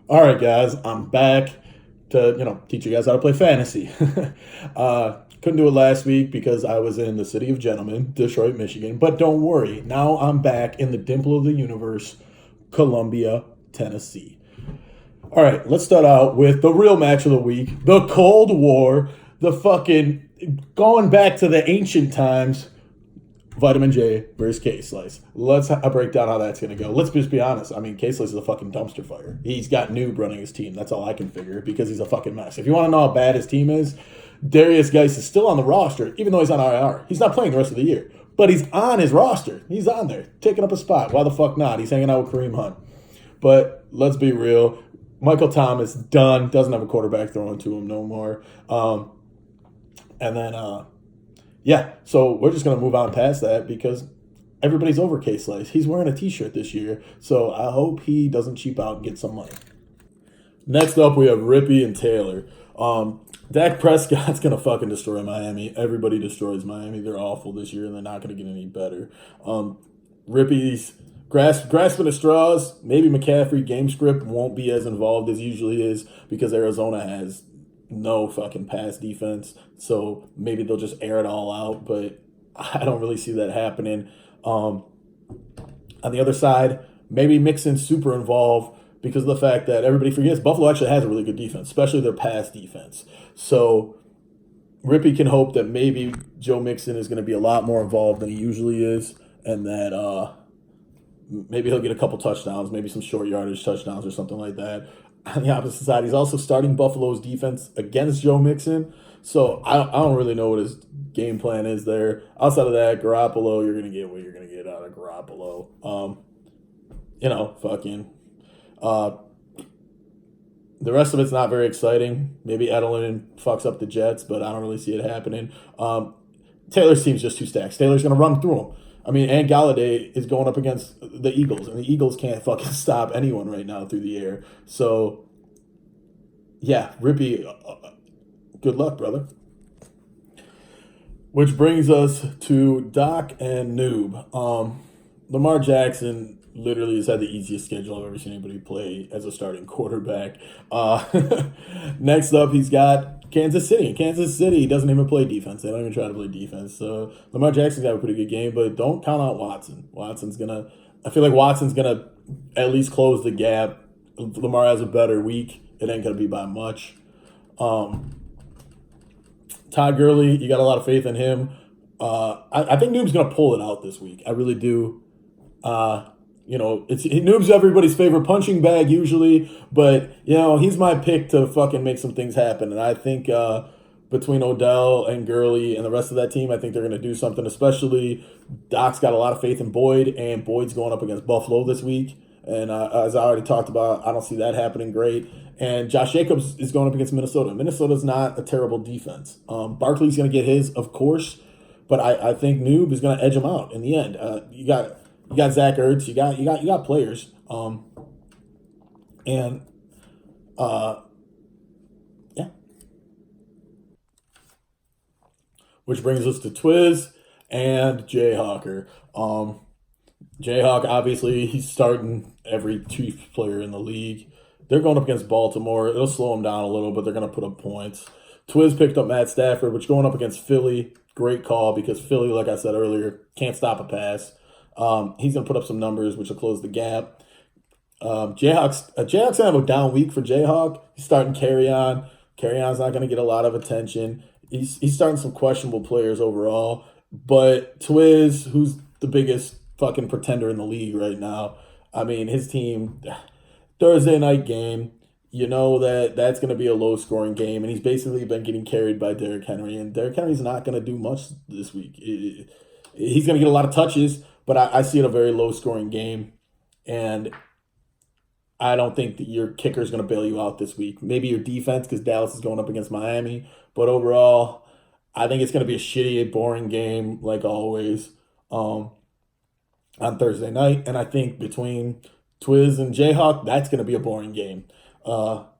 All right, guys, I'm back to teach you guys how to play fantasy. Couldn't do it last week because I was in the city of gentlemen, Detroit, Michigan. But don't worry, now I'm back in the dimple of the universe, Columbia, Tennessee. All right, let's start out with the real match of the week: the Cold War, the fucking going back to the ancient times. Vitamin J versus K Slice. Let's break down how that's going to go. Let's just be honest. I mean, K Slice is a fucking dumpster fire. He's got Noob running his team. That's all I can figure because he's a fucking mess. If you want to know how bad his team is, Darius Geis is still on the roster, even though he's on IR. He's not playing the rest of the year, but he's on his roster. He's on there, taking up a spot. Why the fuck not? He's hanging out with Kareem Hunt. But let's be real. Michael Thomas, done. Doesn't have a quarterback throwing to him no more. And then yeah, so we're just going to move on past that because everybody's over K Slice. He's wearing a t-shirt this year, so I hope he doesn't cheap out and get some money. Next up, we have Rippy and Taylor. Dak Prescott's going to fucking destroy Miami. Everybody destroys Miami. They're awful this year, and they're not going to get any better. Rippy's grasping at straws. Maybe McCaffrey game script won't be as involved as usually is because Arizona has no fucking pass defense. So maybe they'll just air it all out, but I don't really see that happening. On the other side, maybe Mixon super involved because of the fact that everybody forgets Buffalo actually has a really good defense, especially their pass defense. So Rippy can hope that maybe Joe Mixon is going to be a lot more involved than he usually is, and that maybe he'll get a couple touchdowns, maybe some short yardage touchdowns or something like that. On the opposite side, he's also starting Buffalo's defense against Joe Mixon. So I don't really know what his game plan is there. Outside of that, Garoppolo, you're going to get what you're going to get out of Garoppolo. Fucking. The rest of it's not very exciting. Maybe Edelman fucks up the Jets, but I don't really see it happening. Taylor's team's just too stacked. Taylor's going to run through them. I mean, and Galladay is going up against the Eagles, and the Eagles can't fucking stop anyone right now through the air. So, yeah, Rippy, good luck, brother. Which brings us to Doc and Noob. Lamar Jackson literally has had the easiest schedule I've ever seen anybody play as a starting quarterback. Next up, he's got Kansas City. Kansas City doesn't even play defense. They don't even try to play defense. So Lamar Jackson's got a pretty good game, but don't count out Watson. I feel like Watson's gonna at least close the gap. Lamar has a better week. It ain't gonna be by much. Todd Gurley, you got a lot of faith in him. I think Noob's gonna pull it out this week. I really do. Noob's everybody's favorite punching bag usually, but he's my pick to fucking make some things happen. And I think between Odell and Gurley and the rest of that team, I think they're gonna do something. Especially Doc's got a lot of faith in Boyd, and Boyd's going up against Buffalo this week. And as I already talked about, I don't see that happening great. And Josh Jacobs is going up against Minnesota. Minnesota's not a terrible defense. Barkley's going to get his, of course, but I think Noob is going to edge him out in the end. You got Zach Ertz. You got players. And yeah. Which brings us to Twiz and Jayhawker. Jayhawk, obviously, he's starting every Chiefs player in the league. They're going up against Baltimore. It'll slow them down a little, but they're going to put up points. Twiz picked up Matt Stafford, which going up against Philly, great call because Philly, like I said earlier, can't stop a pass. He's going to put up some numbers, which will close the gap. Jayhawk's going to have a down week for Jayhawk. He's starting Carry On. Carry On's not going to get a lot of attention. He's starting some questionable players overall. But Twiz, who's the biggest fucking pretender in the league right now, I mean, his team, Thursday night game, that's going to be a low-scoring game, and he's basically been getting carried by Derrick Henry, and Derrick Henry's not going to do much this week. He's going to get a lot of touches, but I see it a very low-scoring game, and I don't think that your kicker is going to bail you out this week. Maybe your defense, because Dallas is going up against Miami, but overall, I think it's going to be a shitty, boring game, like always, on Thursday night, and I think between Twiz and Jayhawk, that's going to be a boring game. But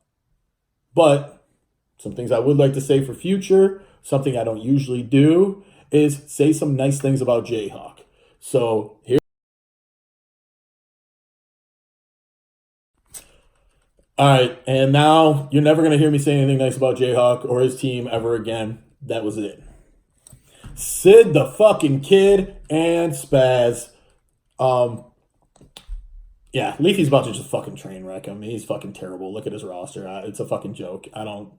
some things I would like to say for future, something I don't usually do, is say some nice things about Jayhawk. So here. All right, and now you're never gonna hear me say anything nice about Jayhawk or his team ever again. That was it. Sid the fucking kid and Spaz. Um, yeah, Leafy's about to just fucking train wreck him. He's fucking terrible. Look at his roster. It's a fucking joke. I don't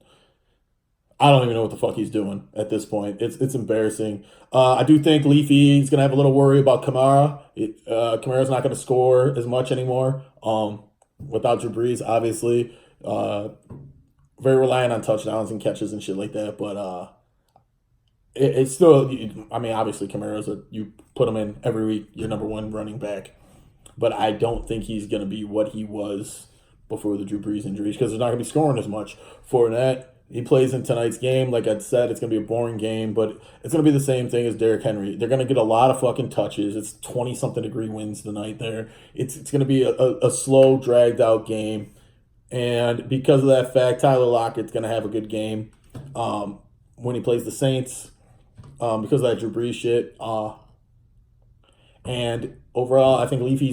even know what the fuck he's doing at this point. It's embarrassing. I do think Leafy's gonna have a little worry about Kamara. Kamara's not gonna score as much anymore. Without Drew Brees, obviously. Very reliant on touchdowns and catches and shit like that. But it's still. I mean, obviously Kamara's you put him in every week. Your number one running back. But I don't think he's gonna be what he was before the Drew Brees injuries because they're not gonna be scoring as much. Fournette. He plays in tonight's game. Like I said, it's going to be a boring game, but it's going to be the same thing as Derrick Henry. They're going to get a lot of fucking touches. It's 20-something degree winds tonight there. It's going to be a slow, dragged out game. And because of that fact, Tyler Lockett's going to have a good game when he plays the Saints because of that Drew Brees shit. And overall, I think Leafy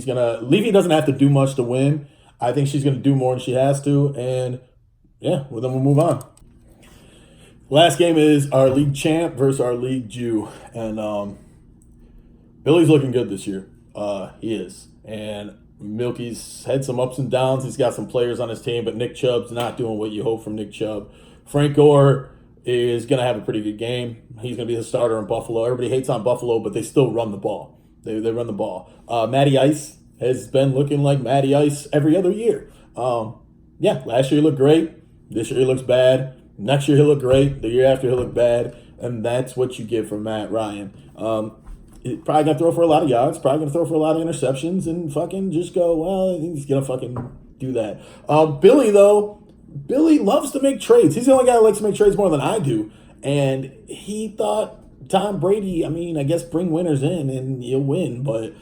doesn't have to do much to win. I think she's going to do more than she has to. And yeah, well, then we'll move on. Last game is our league champ versus our league Jew, and Billy's looking good this year. He is, and Milky's had some ups and downs. He's got some players on his team, but Nick Chubb's not doing what you hope from Nick Chubb. Frank Gore is gonna have a pretty good game. He's gonna be the starter in Buffalo. Everybody hates on Buffalo, but they still run the ball. They run the ball. Matty Ice has been looking like Matty Ice every other year. Yeah, last year he looked great. This year he looks bad. Next year he'll look great. The year after he'll look bad. And that's what you get from Matt Ryan. He's probably going to throw for a lot of yards. Probably going to throw for a lot of interceptions. And fucking just go, well, he's going to fucking do that. Billy, though, Billy loves to make trades. He's the only guy who likes to make trades more than I do. And he thought Tom Brady, I mean, I guess bring winners in and you'll win. But it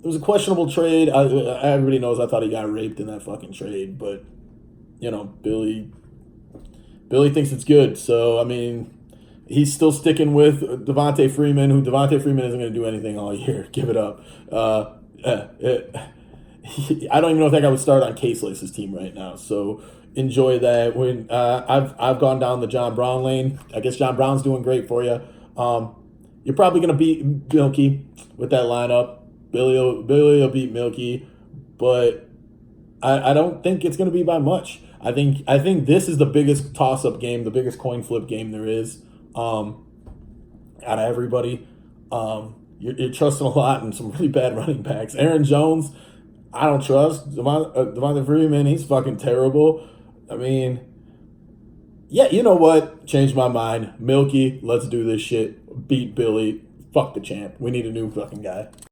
was a questionable trade. Everybody knows I thought he got raped in that fucking trade. But, you know, Billy thinks it's good. So, I mean, he's still sticking with Devontae Freeman, who Devontae Freeman isn't going to do anything all year. Give it up. I don't even know if that guy would start on K-Slice's team right now. So enjoy that. When I've gone down the John Brown lane. I guess John Brown's doing great for you. You're probably going to beat Milky with that lineup. Billy will beat Milky, but I don't think it's going to be by much. I think this is the biggest toss-up game, the biggest coin flip game there is out of everybody. You're trusting a lot in some really bad running backs. Aaron Jones, I don't trust. Devontae Freeman, he's fucking terrible. I mean, yeah, you know what? Changed my mind. Milky, let's do this shit. Beat Billy. Fuck the champ. We need a new fucking guy.